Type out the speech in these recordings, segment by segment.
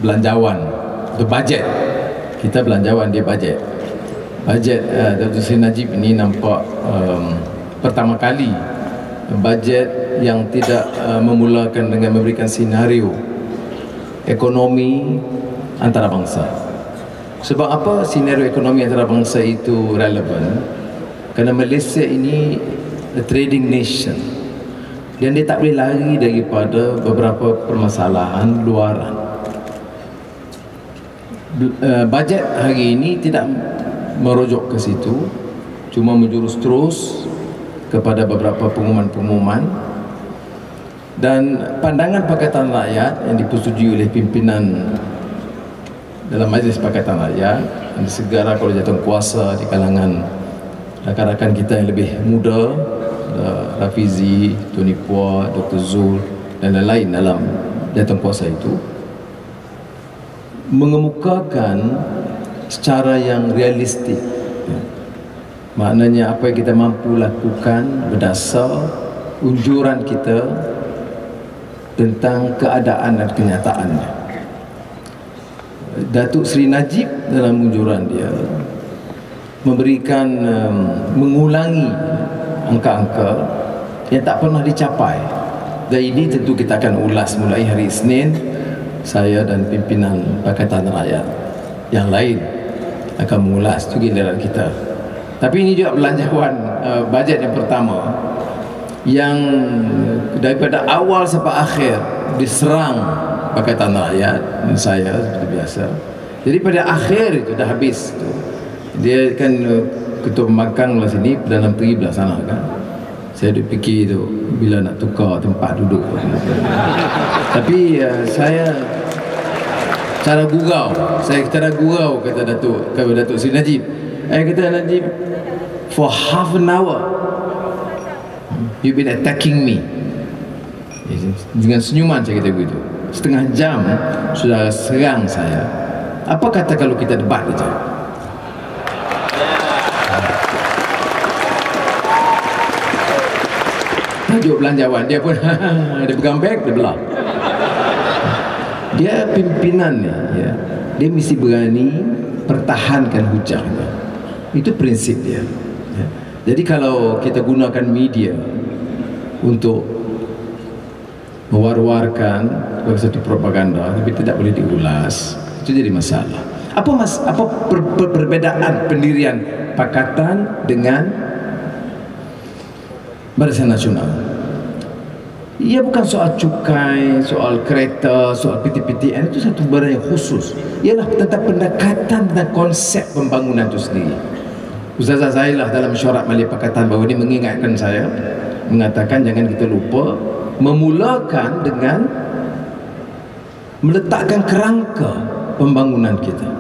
belanjawan, itu bajet. Kita belanjawan, dia bajet. Bajet Dr. Sri Najib ini nampak pertama kali bajet yang tidak memulakan dengan memberikan senario ekonomi antarabangsa. Sebab apa senario ekonomi antarabangsa itu relevan? Kerana Malaysia ini a trading nation dan dia tak boleh lari daripada beberapa permasalahan luaran. Bajet hari ini tidak merujuk ke situ, cuma menjurus terus kepada beberapa pengumuman-pengumuman, dan pandangan Pakatan Rakyat yang dipersetujui oleh pimpinan dalam Majlis Pakatan Rakyat yang disegara kalau jatuh kuasa di kalangan rakan-rakan kita yang lebih muda, Rafizi, Tony Pua, Dr. Zul dan lain-lain dalam jatuh kuasa itu, mengemukakan secara yang realistik, maknanya apa yang kita mampu lakukan berdasar unjuran kita tentang keadaan dan kenyataannya. Datuk Seri Najib dalam unjuran dia memberikan mengulangi angka-angka yang tak pernah dicapai, dan ini tentu kita akan ulas mulai hari Isnin. Saya dan pimpinan Pakatan Rakyat yang lain akan mengulas itu giliran kita. Tapi ini juga belanjawan bajet yang pertama yang daripada awal sampai akhir diserang Pakatan Rakyat dan saya seperti biasa. Jadi pada akhir itu dah habis tu. Dia kan ketua pembangkang belah sini, Perdana Menteri belah sana kan. Saya duk fikir tu bila nak tukar tempat duduk. Tapi saya cara gurau kata Datuk Seri Najib. Kata Najib, for half an hour you've been attacking me. Dengan senyuman saya kata begitu. Setengah jam sudah serang saya. Apa kata kalau kita debat saja? Tajuk belanjawan dia pun dia pegang beg, dia belah. Dia pimpinan ni, ya, dia mesti berani pertahankan hujahnya. Itu prinsip dia, ya. Jadi kalau kita gunakan media untuk mewar-warkan sebagai satu propaganda tapi tidak boleh diulas, itu jadi masalah. Apa perbedaan pendirian Pakatan dengan Barisan Nasional? Ia bukan soal cukai, soal kereta, soal PTPTN, itu satu barang yang khusus. Ialah tentang pendekatan dan konsep pembangunan itu sendiri. Ustazah Zailah dalam mesyuarat Majlis Pakatan baru ini mengingatkan saya, mengatakan jangan kita lupa memulakan dengan meletakkan kerangka pembangunan kita.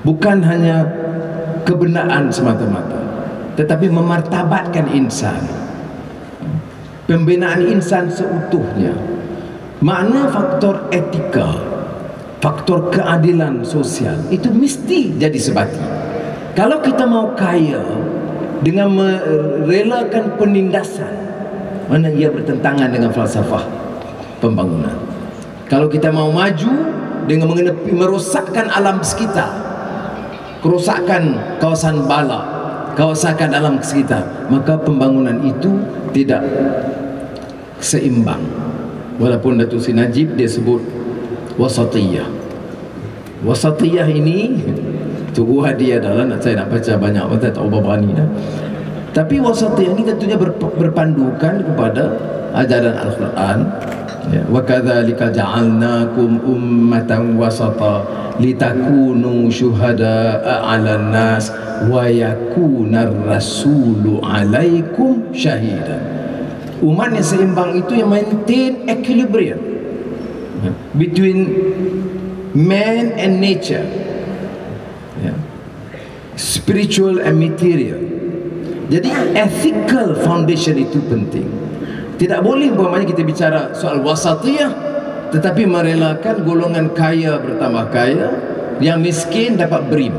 Bukan hanya kebenaran semata-mata, tetapi memartabatkan insan, pembinaan insan seutuhnya. Makna faktor etika, faktor keadilan sosial itu mesti jadi sebati. Kalau kita mau kaya dengan merelakan penindasan, mana ia bertentangan dengan falsafah pembangunan. Kalau kita mau maju dengan mengenepi merosakkan alam sekitar, kerosakan kawasan bala, kawasan alam sekitar, maka pembangunan itu tidak seimbang. Walaupun Datuk Seri Najib dia sebut wasatiyah. Wasatiyah ini tubuh dia adalah saya nak baca banyak, saya tak berani dah. Tapi wasatiyah ini tentunya berpandukan kepada ajaran Al-Quran. Ya, wa kadzalika ja'alnakum ummatan wasata litakunu syuhada'a 'alan nas wa yakunar rasulu 'alaikum syahida. Umat yang seimbang itu yang maintain equilibrium between man and nature, spiritual and material. Jadi ethical foundation itu penting. Tidak boleh umpamanya kita bicara soal wasatiyah tetapi merelakan golongan kaya bertambah kaya, yang miskin dapat berim.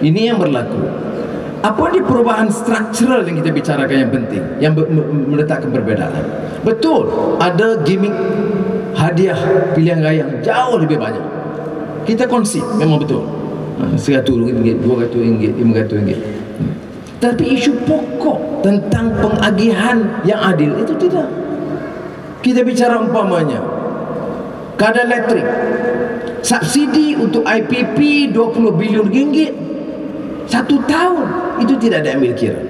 Ini yang berlaku. Apa di perubahan struktural yang kita bicarakan yang penting, yang meletakkan perbedaan. Betul, ada gimmick hadiah pilihan raya yang jauh lebih banyak. Kita kongsi, memang betul, RM100, RM200, RM500. Tapi isu pokok tentang pengagihan yang adil itu tidak. Kita bicara umpamanya kadar elektrik, subsidi untuk IPP RM20 bilion 1 tahun, itu tidak ada ambil kira,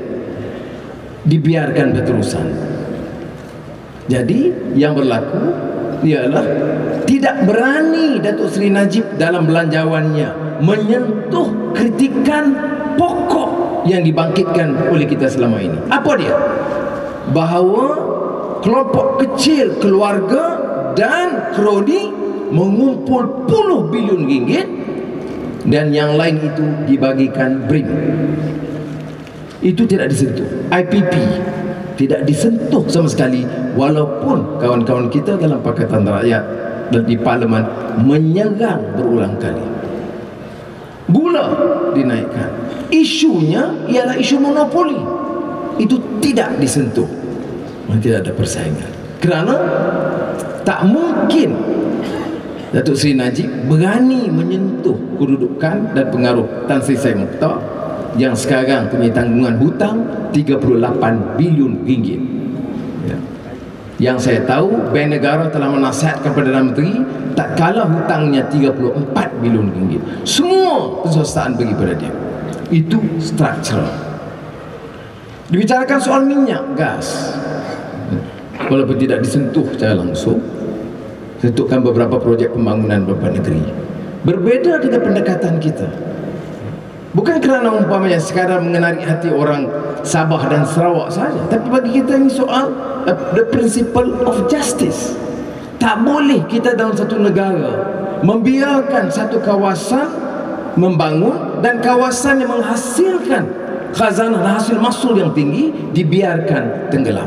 dibiarkan berterusan. Jadi yang berlaku ialah tidak berani Datuk Seri Najib dalam belanjawannya menyentuh kritikan pokok yang dibangkitkan oleh kita selama ini. Apa dia? Bahawa kelompok kecil keluarga dan kroni mengumpul puluh bilion ringgit dan yang lain itu dibagikan BRIM. Itu tidak disentuh. IPP tidak disentuh sama sekali, walaupun kawan-kawan kita dalam Pakatan Rakyat dan di Parlimen menyerang berulang kali. Gula dinaikkan. Isunya ialah isu monopoli. Itu tidak disentuh. Tidak ada persaingan. Kerana tak mungkin Datuk Seri Najib berani menyentuh kedudukan dan pengaruh Tan Sri Said Mokhtar yang sekarang punya tanggungan hutang 38 bilion ringgit. Ya. Yang saya tahu, Bank Negara telah menasihatkan Perdana Menteri tak kalah hutangnya 34 bilion ringgit. Semua pesertaan bagi pada dia. Itu struktural. Dibicarakan soal minyak, gas, walaupun tidak disentuh secara langsung, sentuhkan beberapa projek pembangunan beberapa negeri. Berbeza dengan pendekatan kita. Bukan kerana umpamanya sekadar mengenari hati orang Sabah dan Sarawak saja, tapi bagi kita ini soal the principle of justice. Tak boleh kita dalam satu negara membiarkan satu kawasan membangun dan kawasan yang menghasilkan khazanah dan hasil mahsul yang tinggi dibiarkan tenggelam.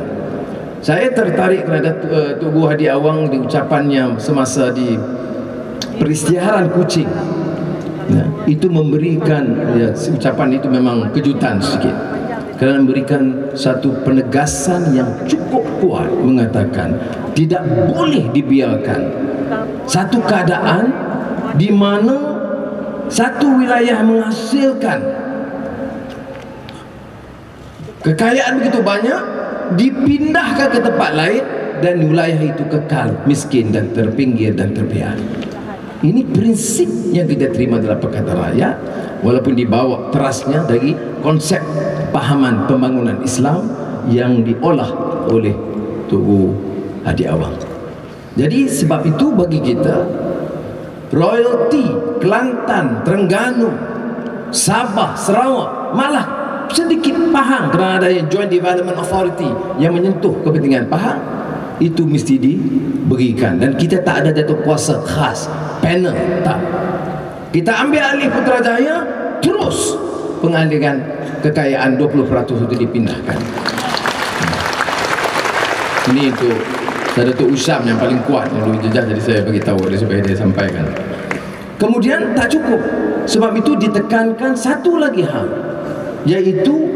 Saya tertarik kepada Tugu Hadi Awang di ucapannya semasa di peristiharan Kuching. Ya, itu memberikan, ya, ucapan itu memang kejutan sedikit kerana memberikan satu penegasan yang cukup kuat, mengatakan tidak boleh dibiarkan satu keadaan di mana satu wilayah menghasilkan kekayaan begitu banyak dipindahkan ke tempat lain dan wilayah itu kekal miskin dan terpinggir dan terbiar. Ini prinsip yang kita terima dalam Pakatan Rakyat, walaupun dibawa terasnya dari konsep pahaman pembangunan Islam yang diolah oleh Tugu Hadi Awang. Jadi sebab itu bagi kita, royalti Kelantan, Terengganu, Sabah, Sarawak malah sedikit Pahang kerana ada Joint Development Authority yang menyentuh kepentingan Pahang, itu mesti diberikan. Dan kita tak ada jatuh kuasa khas panel, tak. Kita ambil alih Putrajaya, terus pengalihan kekayaan 20% itu dipindahkan. Ini itu Datuk Usam yang paling kuat yang dulu jejak, jadi saya beritahu dia supaya dia sampaikan. Kemudian tak cukup, sebab itu ditekankan satu lagi hal, iaitu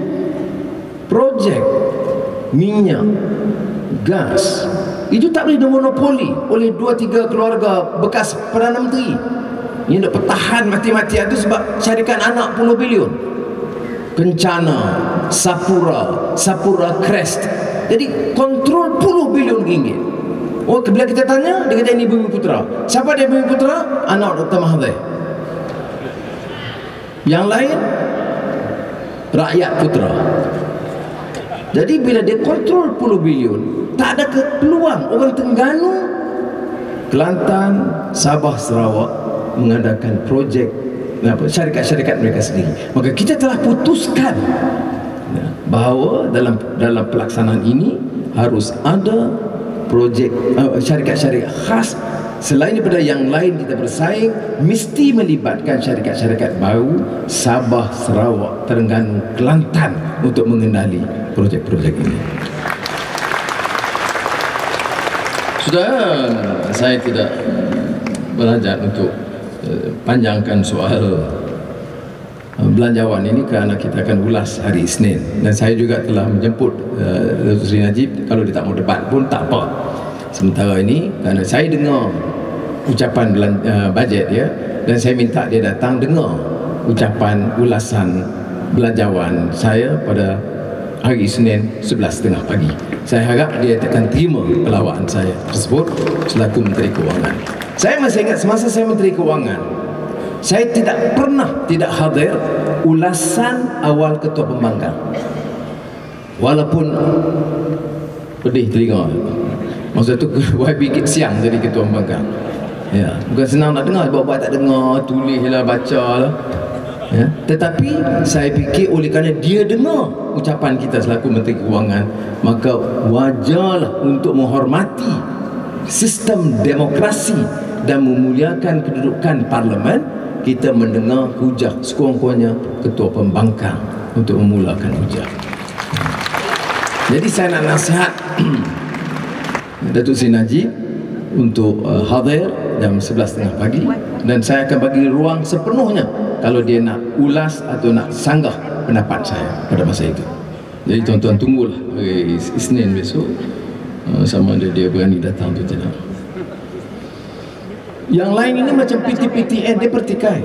projek minyak, gas itu tak boleh dimonopoli oleh 2-3 keluarga bekas Perdana Menteri. Ini nak pertahan mati-matian itu sebab syarikat anak puluh bilion. Kencana, Sapura, Sapura Crest. Jadi kontrol puluh bilion ringgit. Oh, bila kita tanya, dia kata ini Bumi Putra. Siapa dia Bumi Putra? Anak Dr. Mahathir. Yang lain rakyat putra. Jadi bila dia kontrol puluh bilion, tak ada peluang orang Terengganu, Kelantan, Sabah, Sarawak mengadakan projek syarikat-syarikat mereka sendiri. Maka kita telah putuskan bahawa dalam pelaksanaan ini harus ada projek syarikat-syarikat khas. Selain daripada yang lain kita bersaing, mesti melibatkan syarikat-syarikat baru Sabah, Sarawak, Terengganu, Kelantan untuk mengendali projek-projek ini. Sudah, saya tidak berhajat untuk panjangkan soal belanjawan ini kerana kita akan ulas hari Isnin, dan saya juga telah menjemput Datuk Seri Najib. Kalau dia tak mau debat pun tak apa. Sementara ini kerana saya dengar ucapan bajet dia, dan saya minta dia datang dengar ucapan ulasan belanjawan saya pada hari Isnin 11.30 pagi. Saya harap dia akan terima pelawaan saya tersebut selaku Menteri Kewangan. Saya masih ingat semasa saya Menteri Kewangan, saya tidak pernah tidak hadir ulasan awal Ketua Pembangkang. Walaupun pedih telinga. Masa tu YB siang jadi Ketua Pembangkang. Ya, bukan senang nak dengar, buat-buat tak dengar, tulislah, bacalah. Ya, tetapi saya fikir oleh kerana dia dengar ucapan kita selaku Menteri Kewangan, maka wajarlah untuk menghormati sistem demokrasi dan memuliakan kedudukan parlimen, kita mendengar hujah sekurang-kurangnya Ketua Pembangkang untuk memulakan hujah. Jadi saya nak nasihat Datuk Seri Najib untuk hadir jam 11.30 pagi, dan saya akan bagi ruang sepenuhnya kalau dia nak ulas atau nak sanggah pendapat saya pada masa itu. Jadi tuan-tuan tunggulah hari Isnin besok, sama ada dia berani datang atau tidak. Yang lain ini macam PT-PTN, dia pertikai,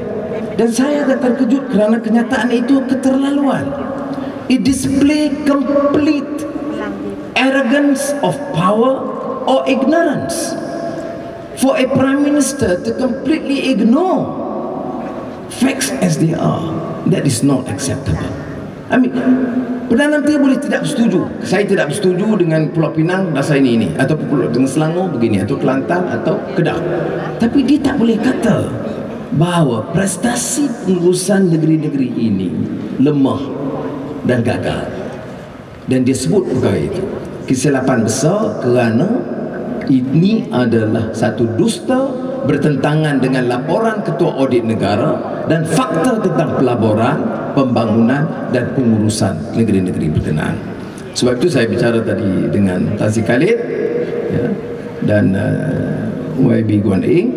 dan saya agak terkejut kerana kenyataan itu keterlaluan. It display complete arrogance of power or ignorance for a Prime Minister to completely ignore facts as they are. That is not acceptable. I mean, Perdana Menteri boleh tidak bersetuju. Saya tidak bersetuju dengan Pulau Pinang dasar ini, atau Pulau dengan Selangor begini, atau Kelantan atau Kedah. Tapi dia tak boleh kata bahawa prestasi pengurusan negeri-negeri ini lemah dan gagal. Dan dia sebut perkara itu kesilapan besar kerana ini adalah satu dusta bertentangan dengan laporan Ketua Audit Negara dan fakta tentang pelaburan, pembangunan dan pengurusan negeri-negeri berkenaan. Sebab itu saya bicara tadi dengan Tan Sri Khalid, ya, dan YB Guan Eng.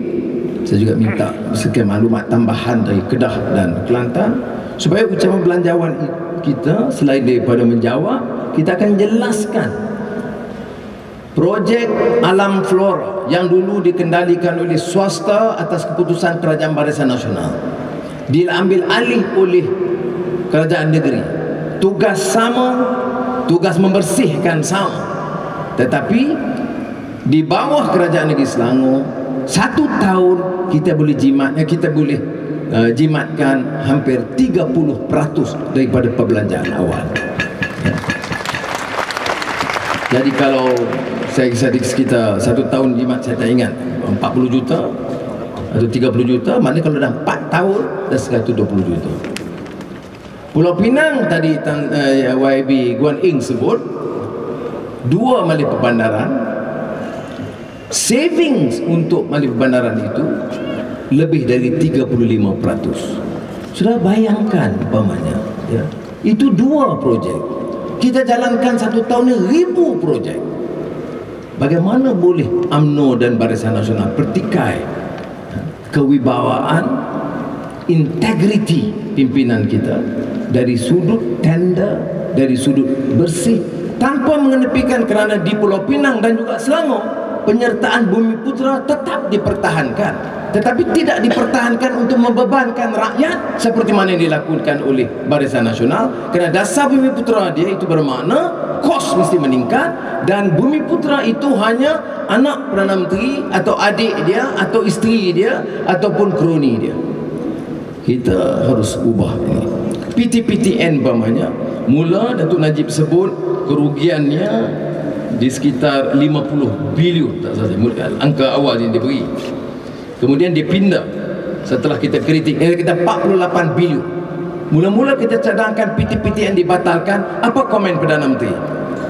Saya juga minta sekian maklumat tambahan dari Kedah dan Kelantan supaya ucapan belanjawan kita selain daripada menjawab, kita akan jelaskan projek Alam Flora yang dulu dikendalikan oleh swasta atas keputusan Kerajaan Barisan Nasional diambil alih oleh kerajaan negeri. Tugas sama, tugas membersihkan sama, tetapi di bawah kerajaan negeri Selangor 1 tahun kita boleh jimatkan hampir 30% daripada perbelanjaan awal. Jadi kalau saya sekitar 1 tahun jimat, saya tak ingat 40 juta atau 30 juta, maknanya kalau dah 4 tahun dah 120 juta. Pulau Pinang tadi YB Guan Eng sebut 2 Malih Perbandaran, savings untuk Malih Perbandaran itu lebih dari 35%. Sudah bayangkan umpamanya, ya, itu 2 projek. Kita jalankan 1 tahun ni 1000 projek. Bagaimana boleh UMNO dan Barisan Nasional pertikai kewibawaan, integriti pimpinan kita dari sudut tender, dari sudut bersih, tanpa mengenepikan kerana di Pulau Pinang dan juga Selangor penyertaan Bumiputera tetap dipertahankan, tetapi tidak dipertahankan untuk membebankan rakyat seperti mana yang dilakukan oleh Barisan Nasional. Kerana dasar Bumiputera dia itu bermakna kos mesti meningkat, dan Bumiputera itu hanya anak Perdana Menteri atau adik dia atau isteri dia ataupun kroni dia. Kita harus ubah ini. PT-PTN umpamanya, mula Datuk Najib sebut kerugiannya di sekitar 50 bilion, tak salah angka awal yang diberi. Kemudian dipindah setelah kita kritik, kita 48 bilion. Mula-mula kita cadangkan PT-PTN dibatalkan. Apa komen Perdana Menteri?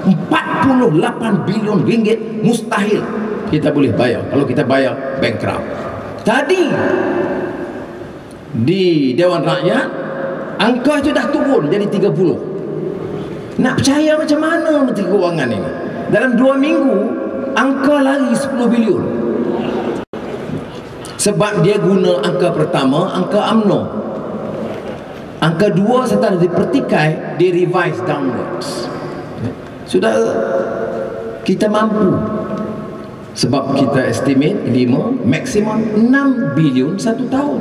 48 bilion ringgit mustahil kita boleh bayar. Kalau kita bayar, bankrupt. Tadi di Dewan Rakyat angka itu dah turun jadi 30. Nak percaya macam mana Menteri Kewangan ini? Dalam 2 minggu angka lari 10 bilion. Sebab dia guna angka pertama, angka UMNO. Angka 2 setelah dipertikai, dia revise downwards. Sudah kita mampu Sebab kita estimate 5, maksimum 6 bilion satu tahun,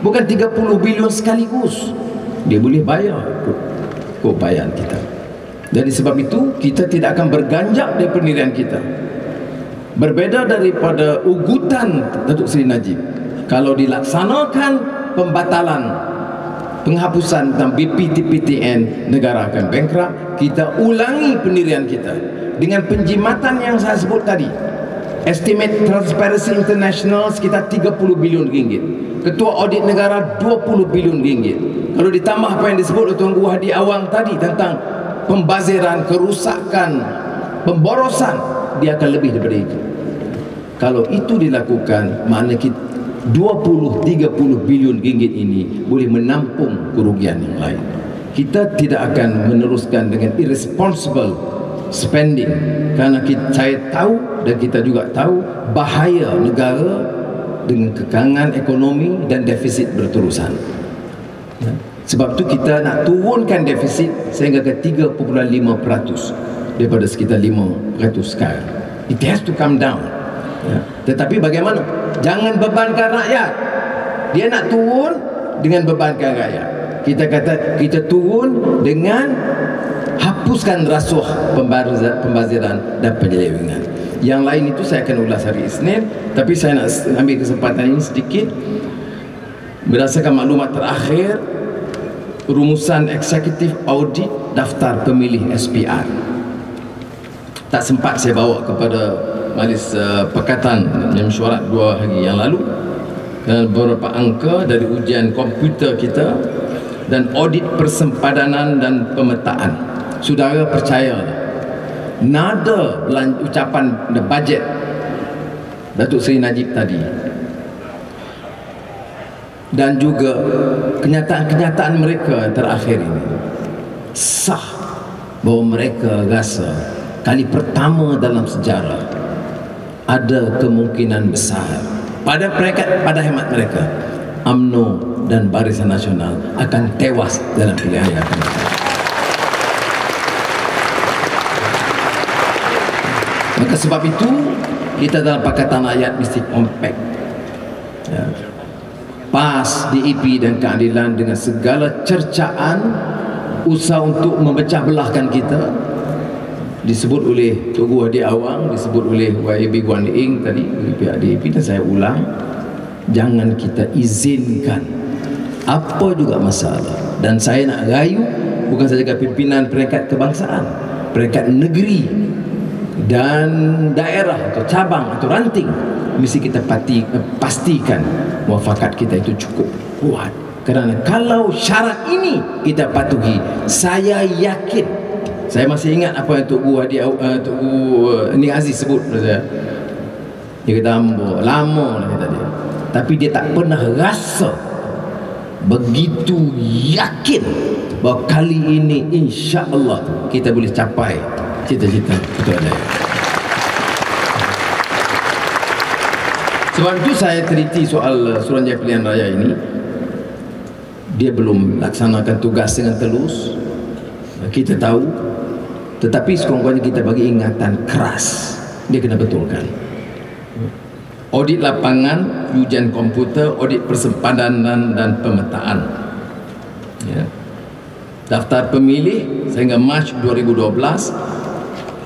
bukan 30 bilion sekaligus. Dia boleh bayar keupayaan kita. Jadi sebab itu kita tidak akan berganjak dari pendirian kita. Berbeda daripada ugutan Datuk Seri Najib, kalau dilaksanakan pembatalan, penghapusan tentang BPTPTN, negara akan bankrupt. Kita ulangi pendirian kita dengan penjimatan yang saya sebut tadi. Estimate Transparency International sekitar 30 bilion ringgit. Ketua Audit Negara 20 bilion ringgit. Kalau ditambah apa yang disebut oleh Tuan Guru Hadi Awang tadi tentang pembaziran, kerusakan, pemborosan, dia akan lebih daripada itu. Kalau itu dilakukan, maknanya kita 20-30 bilion ringgit ini boleh menampung kerugian yang lain. Kita tidak akan meneruskan dengan irresponsible spending, kerana saya tahu dan kita juga tahu bahaya negara dengan kekangan ekonomi dan defisit berterusan. Sebab itu kita nak turunkan defisit sehingga ke 3.5% daripada sekitar 5% sekarang. It has to come down. Tetapi bagaimana? Jangan bebankan rakyat. Dia nak turun dengan bebankan rakyat. Kita kata kita turun dengan hapuskan rasuah, pembaziran dan penyelewengan. Yang lain itu saya akan ulas hari Isnin, tapi saya nak ambil kesempatan ini sedikit berdasarkan maklumat terakhir rumusan eksekutif audit daftar pemilih SPR. Tak sempat saya bawa kepada Majlis Pakatan dan Mesyuarat 2 hari yang lalu, dan beberapa angka dari ujian komputer kita dan audit persempadanan dan pemetaan. Saudara percaya nada ucapan bajet Datuk Seri Najib tadi dan juga kenyataan-kenyataan mereka terakhir ini sah bahawa mereka rasa kali pertama dalam sejarah ada kemungkinan besar pada hemat mereka UMNO dan Barisan Nasional akan tewas dalam pilihan yang akan datang. Maka sebab itu kita dalam Pakatan Rakyat mesti compact, PAS, DAP dan keadilan dengan segala cercaan usaha untuk memecah belahkan kita. Disebut oleh Tuan Guru Hadi Awang, disebut oleh YB Guan Ing tadi dari pihak DAP, dan saya ulang, jangan kita izinkan apa juga masalah. Dan saya nak rayu bukan saja pimpinan peringkat kebangsaan, peringkat negeri dan daerah atau cabang atau ranting, mesti kita pastikan muafakat kita itu cukup kuat. Kerana kalau syarat ini kita patuhi, saya yakin, saya masih ingat apa yang Tok Guru Hadi Tok Guru Ning Aziz sebut pada saya. Dia kata lama lah kata dia, tapi dia tak pernah rasa begitu yakin bahawa kali ini insya-Allah kita boleh capai cita-cita Ketua Daya. Sebab itu saya teliti soal Suruhanjaya Pilihan Raya ini. Dia belum laksanakan tugas dengan telus, kita tahu, tetapi sekurang-kurangnya kita bagi ingatan keras, dia kena betulkan. Audit lapangan, ujian komputer, audit persempadanan dan pemetaan, daftar pemilih sehingga Mac 2012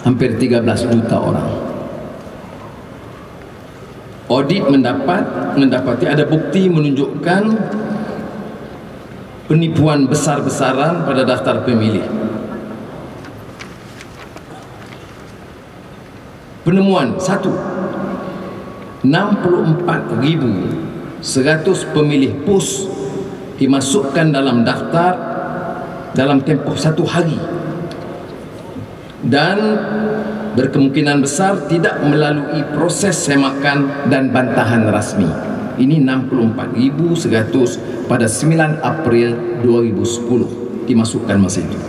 hampir 13 juta orang. Audit mendapati ada bukti menunjukkan penipuan besar-besaran pada daftar pemilih. Penemuan 64,100 pemilih pos dimasukkan dalam daftar dalam tempoh 1 hari dan berkemungkinan besar tidak melalui proses semakan dan bantahan rasmi. Ini 64,100 pada 9 April 2010 dimasukkan masa itu.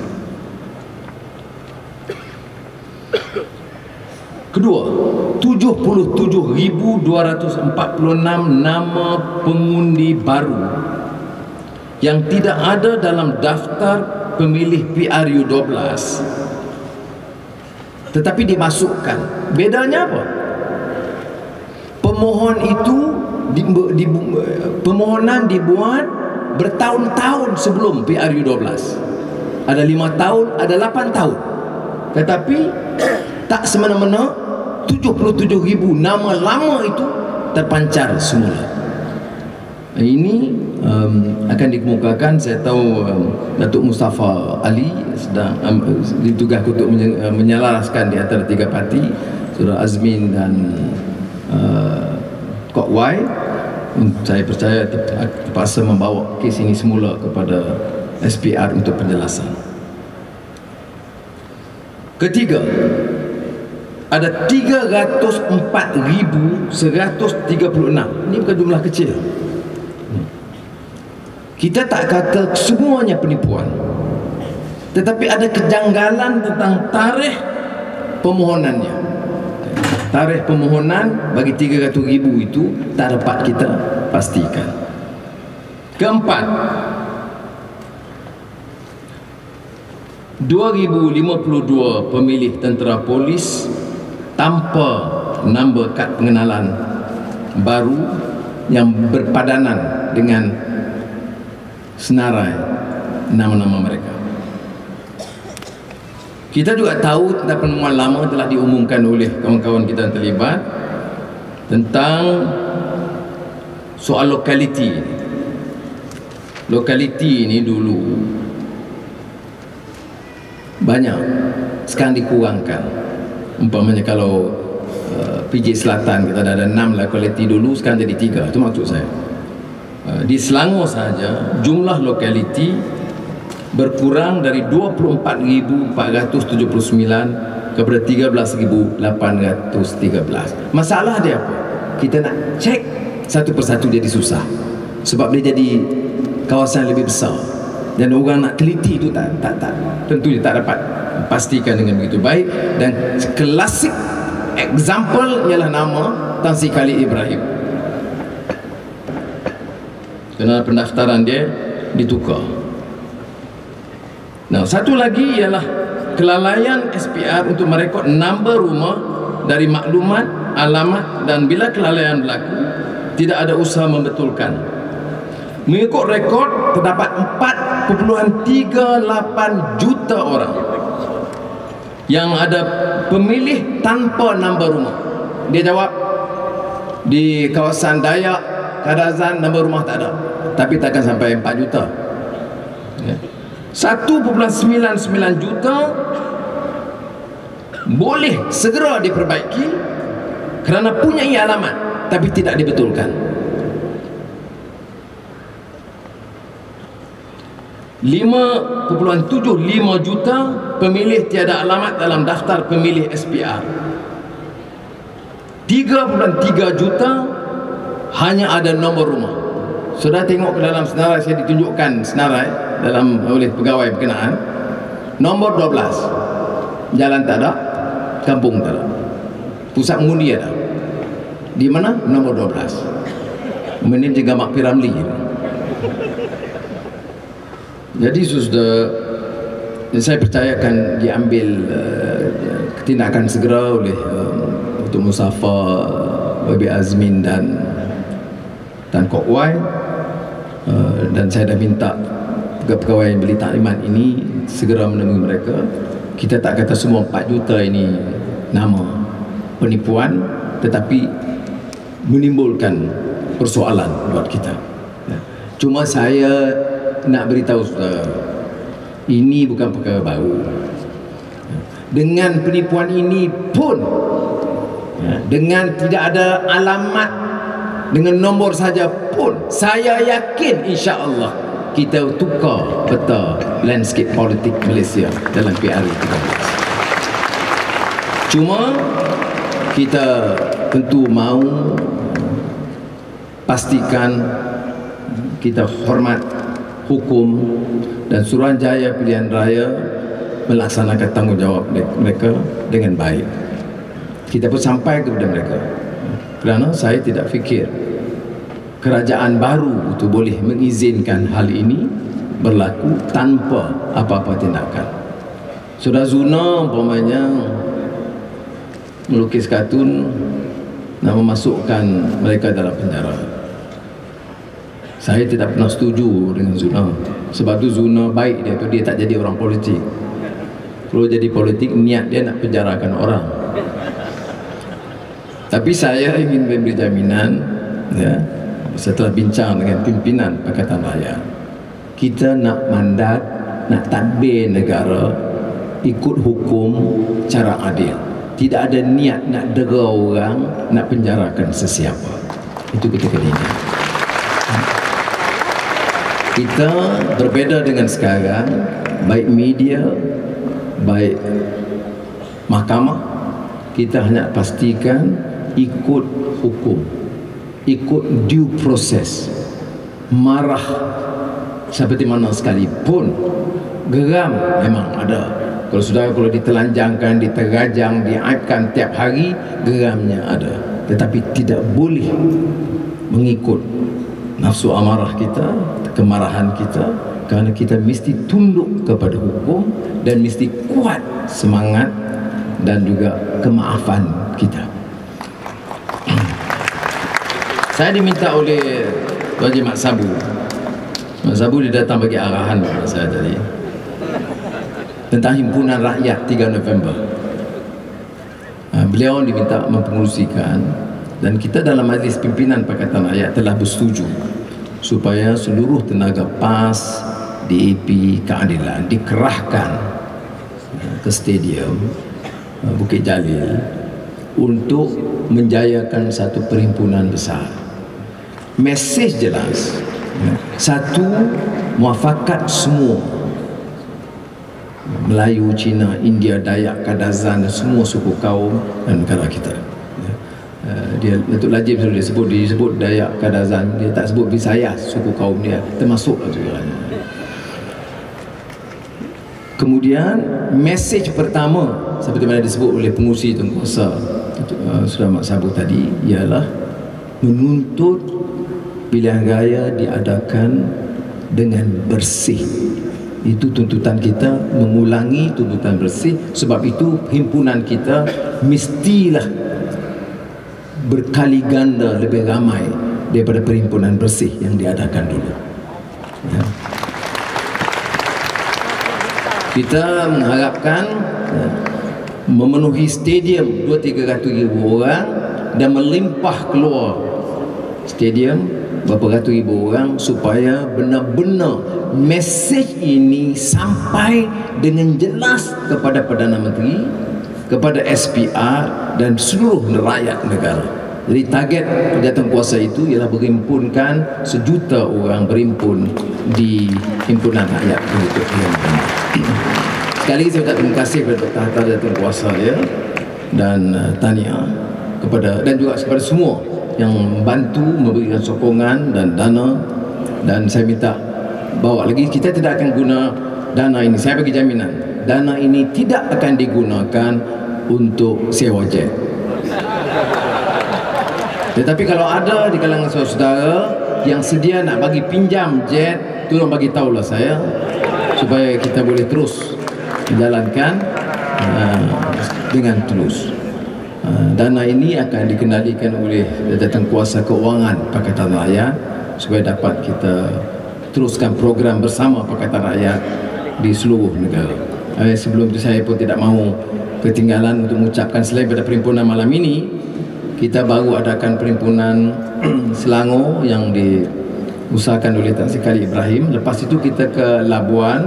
Kedua, 77,246 nama pengundi baru yang tidak ada dalam daftar pemilih PRU12 tetapi dimasukkan. Bedanya apa? pemohon itu permohonan dibuat bertahun-tahun sebelum PRU 12. Ada 5 tahun, ada 8 tahun. Tetapi tak semena-mena 77,000 nama lama itu terpancar semula. Ini akan dikemukakan. Saya tahu Datuk Mustafa Ali sedang ditugaskan untuk menyelaraskan di antara 3 parti, Saudara Azmin dan Kok Wai. Saya percaya terpaksa membawa kes ini semula kepada SPR untuk penjelasan. Ketiga, ada 304,136. Ini bukan jumlah kecil. Kita tak kata semuanya penipuan, tetapi ada kejanggalan tentang tarikh permohonannya. Tarikh permohonan bagi 300,000 itu tak dapat kita pastikan. Keempat, 2,052 pemilih tentera polis tanpa nombor kad pengenalan baru yang berpadanan dengan senarai nama-nama mereka. Kita juga tahu tentang penemuan lama telah diumumkan oleh kawan-kawan kita yang terlibat tentang soal lokaliti. Lokaliti ini dulu banyak, sekarang dikurangkan. Umpamanya kalau PJ Selatan kita ada 6 lokaliti dulu, sekarang jadi 3. Itu maksud saya. Di Selangor saja jumlah lokaliti berkurang dari 24,479 kepada 13,813. Masalah dia apa? Kita nak cek satu persatu jadi susah, sebab dia jadi kawasan lebih besar dan orang nak teliti itu tak tentu dia tak dapat pastikan dengan begitu baik. Dan klasik example ialah nama Tan Sri Khalid Ibrahim, kerana pendaftaran dia ditukar. Nah, satu lagi ialah kelalaian SPR untuk merekod nombor rumah dari maklumat, alamat, dan bila kelalaian berlaku tidak ada usaha membetulkan. Mengikut rekod terdapat 4,38 juta orang yang ada pemilih tanpa nombor rumah. Dia jawab di kawasan Dayak, Kadazan nombor rumah tak ada, tapi takkan sampai 4 juta. 1,99 juta boleh segera diperbaiki kerana punya alamat tapi tidak dibetulkan. 5,75 juta pemilih tiada alamat dalam daftar pemilih SPR. 3,3 juta hanya ada nombor rumah. Sudah tengok ke dalam senarai, saya ditunjukkan senarai dalam oleh pegawai berkenaan. Nombor 12 jalan tak ada, kampung tak ada, pusat mengundi ada. Di mana? Nombor 12. Menim juga Mak Piramli. Jadi sudah, saya percayakan diambil tindakan segera oleh Datuk Mustafa, Babi Azmin dan Tan Kok Wai. Dan saya dah minta pegawai yang beli taklimat ini segera menemui mereka. Kita tak kata semua 4 juta ini nama penipuan, tetapi menimbulkan persoalan buat kita. Cuma saya nak beritahu saudara, ini bukan perkara baru. Dengan penipuan ini pun, dengan tidak ada alamat, dengan nombor saja pun, saya yakin insya-Allah kita tukar peta landscape politik Malaysia dalam PRU 13. Cuma kita tentu mahu pastikan kita hormat hukum dan Suruhanjaya Pilihan Raya melaksanakan tanggungjawab mereka dengan baik. Kita pun sampai kepada mereka, kerana saya tidak fikir kerajaan baru itu boleh mengizinkan hal ini berlaku tanpa apa-apa tindakan. Saudara Zuna umpamanya melukis kartun, nak memasukkan mereka dalam penjara. Saya tidak pernah setuju dengan Zuna. Sebab tu Zuna baik dia tu, dia tak jadi orang politik. Kalau jadi politik, niat dia nak penjarakan orang. Tapi saya ingin memberi jaminan, ya, setelah bincang dengan pimpinan Pakatan Rakyat, kita nak mandat, nak tadbir negara ikut hukum cara adil. Tidak ada niat nak dera orang, nak penjarakan sesiapa. Itu kita kena ingat. Kita berbeza dengan sekarang, baik media, baik mahkamah, kita hanya pastikan ikut hukum, ikut due process. Marah seperti mana sekalipun, geram memang ada. Kalau ditelanjangkan, diterajang, diaibkan tiap hari, geramnya ada. Tetapi tidak boleh mengikut nafsu amarah kita, kemarahan kita, kerana kita mesti tunduk kepada hukum dan mesti kuat semangat dan juga kemaafan kita. Saya diminta oleh Tuan Haji Mat Sabu. Mat Sabu dia datang bagi arahan kepada saya tadi tentang Himpunan Rakyat 3 November. Beliau diminta mempengerusikan, dan kita dalam majlis pimpinan Pakatan Rakyat telah bersetuju supaya seluruh tenaga PAS, DAP, keadilan dikerahkan ke stadium Bukit Jalil untuk menjayakan satu perhimpunan besar. Mesej jelas, satu, muafakat semua, Melayu, Cina, India, Dayak, Kadazan dan semua suku kaum dan negara kita. Dia Datuk Lajim selalu disebut Dayak, Kadazan, dia tak sebut Visayas, suku kaum dia termasuk juga. Kemudian mesej pertama seperti mana disebut oleh pengurusi Tunkuasa Saudara Mat Sabu tadi, ialah menuntut pilihan raya diadakan dengan bersih. Itu tuntutan kita, mengulangi tuntutan bersih. Sebab itu himpunan kita mestilah berkali ganda lebih ramai daripada perhimpunan bersih yang diadakan dulu, ya. Kita mengharapkan, ya, memenuhi stadium 200-300 ribu orang dan melimpah keluar stadium berapa ratus ribu orang, supaya benar-benar mesej ini sampai dengan jelas kepada Perdana Menteri, kepada SPR dan seluruh rakyat negara. Jadi target jawatankuasa itu ialah berhimpunkan 1 juta orang berhimpun di Himpunan Rakyat untuk yang benar. Sekali lagi saya ucap terima kasih kepada Dr. Hatta Jawatankuasa dia, dan tahniah kepada, dan juga kepada semua yang membantu memberikan sokongan dan dana. Dan saya minta bawa lagi, kita tidak akan guna dana ini, saya bagi jaminan dana ini tidak akan digunakan untuk sewa jet. Tetapi kalau ada di kalangan saudara yang sedia nak bagi pinjam jet, tolong bagi tahulah saya, supaya kita boleh terus menjalankan dengan tulus. Dana ini akan dikendalikan oleh Jawatankuasa Keuangan Pakatan Rakyat supaya dapat kita teruskan program bersama Pakatan Rakyat di seluruh negara. Sebelum itu saya pun tidak mahu ketinggalan untuk mengucapkan, selain pada perhimpunan malam ini, kita baru adakan perhimpunan Selangor yang diusahakan oleh Tan Sri Khalid Ibrahim. Lepas itu kita ke Labuan,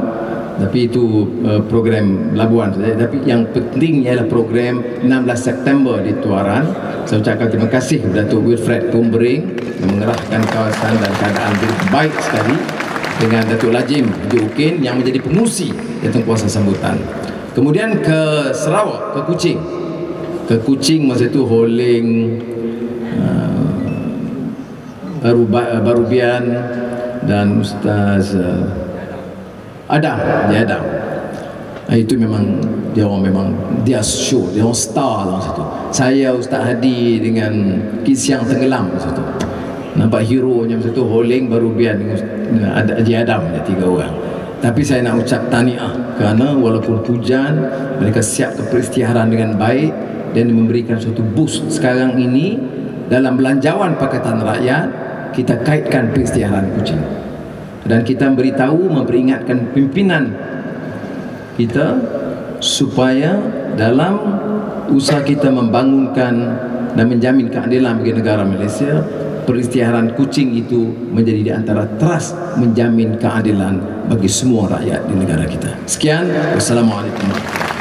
tapi itu program Labuan saja. Tapi yang penting ialah program 16 September di Tuaran. Saya ucapkan terima kasih kepada Datuk Wilfred Kumbering yang mengerahkan kawasan dan keadaan baik sekali, dengan Datuk Lajim Haji Ukin yang menjadi pengurusi Jawatankuasa sambutan. Kemudian ke Sarawak, ke Kuching. Ke Kuching masa itu Holing, Barubian dan Ustaz Adam. Itu memang dia orang, memang dia show, dia orang star dalam situ. Saya, Ustaz Hadi dengan Kisiang Tenggelam masa itu. Nampak hero-nya masa itu Holing, Barubian dengan Haji Adam, 3 orang. Tapi saya nak ucap tahniah kerana walaupun hujan, mereka siap ke peristiharan dengan baik dan memberikan suatu boost. Sekarang ini dalam belanjawan Pakatan Rakyat, kita kaitkan peristiharaan kucing. Dan kita beritahu, memperingatkan pimpinan kita supaya dalam usaha kita membangunkan dan menjamin keadilan bagi negara Malaysia, peristiharaan kucing itu menjadi di antara teras menjamin keadilan bagi semua rakyat di negara kita. Sekian, wassalamualaikum warahmatullahi wabarakatuh.